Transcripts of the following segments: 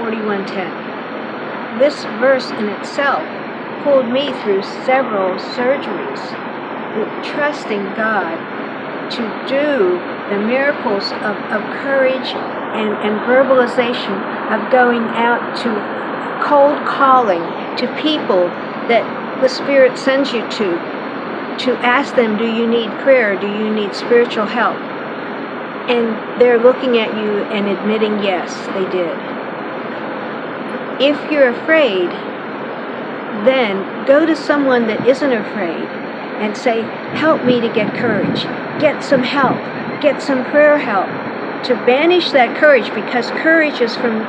41:10. This verse in itself pulled me through several surgeries, trusting God to do the miracles of courage and verbalization of going out to cold calling to people that the Spirit sends you to ask them, do you need prayer? Do you need spiritual help? And they're looking at you and admitting, yes, they did. If you're afraid, then go to someone that isn't afraid and say, help me to get courage. Get some help. Get some prayer help to banish that courage, because courage is from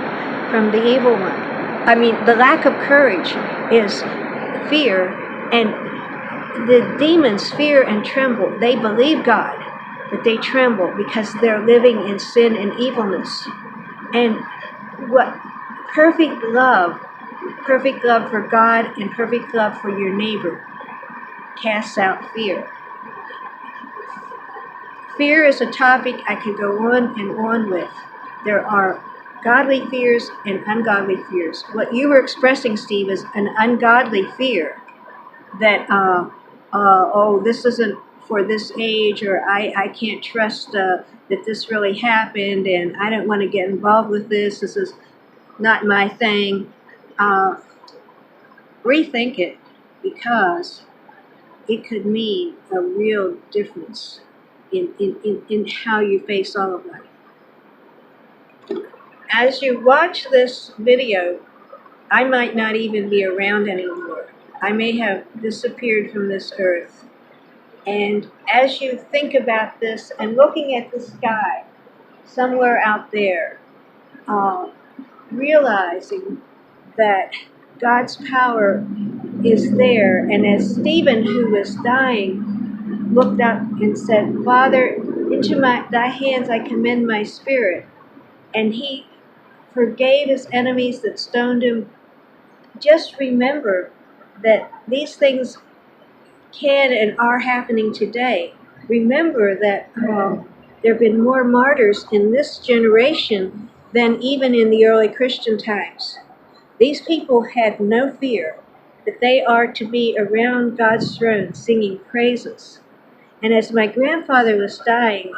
the evil one. I mean, the lack of courage is fear, and the demons fear and tremble. They believe God, but they tremble because they're living in sin and evilness. And what perfect love for God and perfect love for your neighbor casts out fear. Fear is a topic I could go on and on with. There are godly fears and ungodly fears. What you were expressing, Steve, is an ungodly fear that, this isn't for this age, or I can't trust that this really happened, and I don't want to get involved with this. This is not my thing. Rethink it, because it could mean a real difference in how you face all of life. As you watch this video, I might not even be around anymore. I may have disappeared from this earth. And as you think about this and looking at the sky somewhere out there, realizing that God's power is there, and as Stephen, who was dying, looked up and said, Father, into thy hands I commend my spirit, and he forgave his enemies that stoned him. Just remember that these things can and are happening today. Remember that there have been more martyrs in this generation than even in the early Christian times. These people had no fear, that they are to be around God's throne singing praises. And as my grandfather was dying,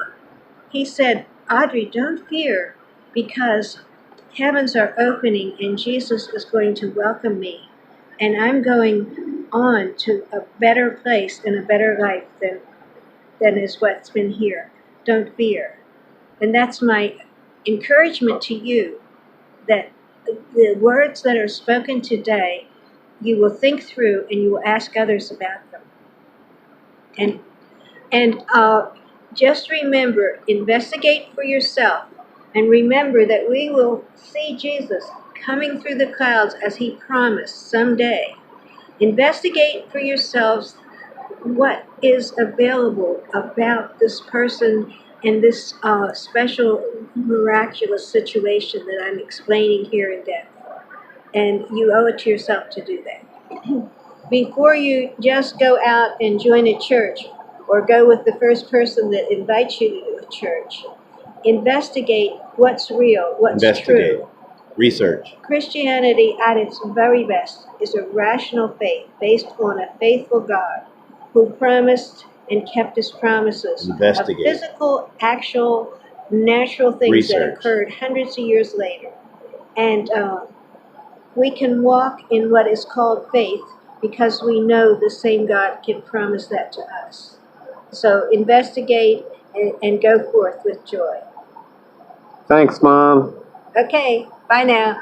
he said, Audrey, don't fear, because heavens are opening and Jesus is going to welcome me. And I'm going on to a better place and a better life than is what's been here. Don't fear. And that's my encouragement to you, that the words that are spoken today, you will think through and you will ask others about them. And just remember, investigate for yourself, and remember that we will see Jesus coming through the clouds as he promised someday. Investigate for yourselves what is available about this person and this special miraculous situation that I'm explaining here in depth. And you owe it to yourself to do that. Before you just go out and join a church, or go with the first person that invites you to a church, investigate what's real, what's true. Research. Christianity at its very best is a rational faith based on a faithful God who promised and kept his promises. Investigate. Of physical, actual, natural things that occurred hundreds of years later. And we can walk in what is called faith because we know the same God can promise that to us. So investigate and go forth with joy. Thanks, Mom. Okay, bye now.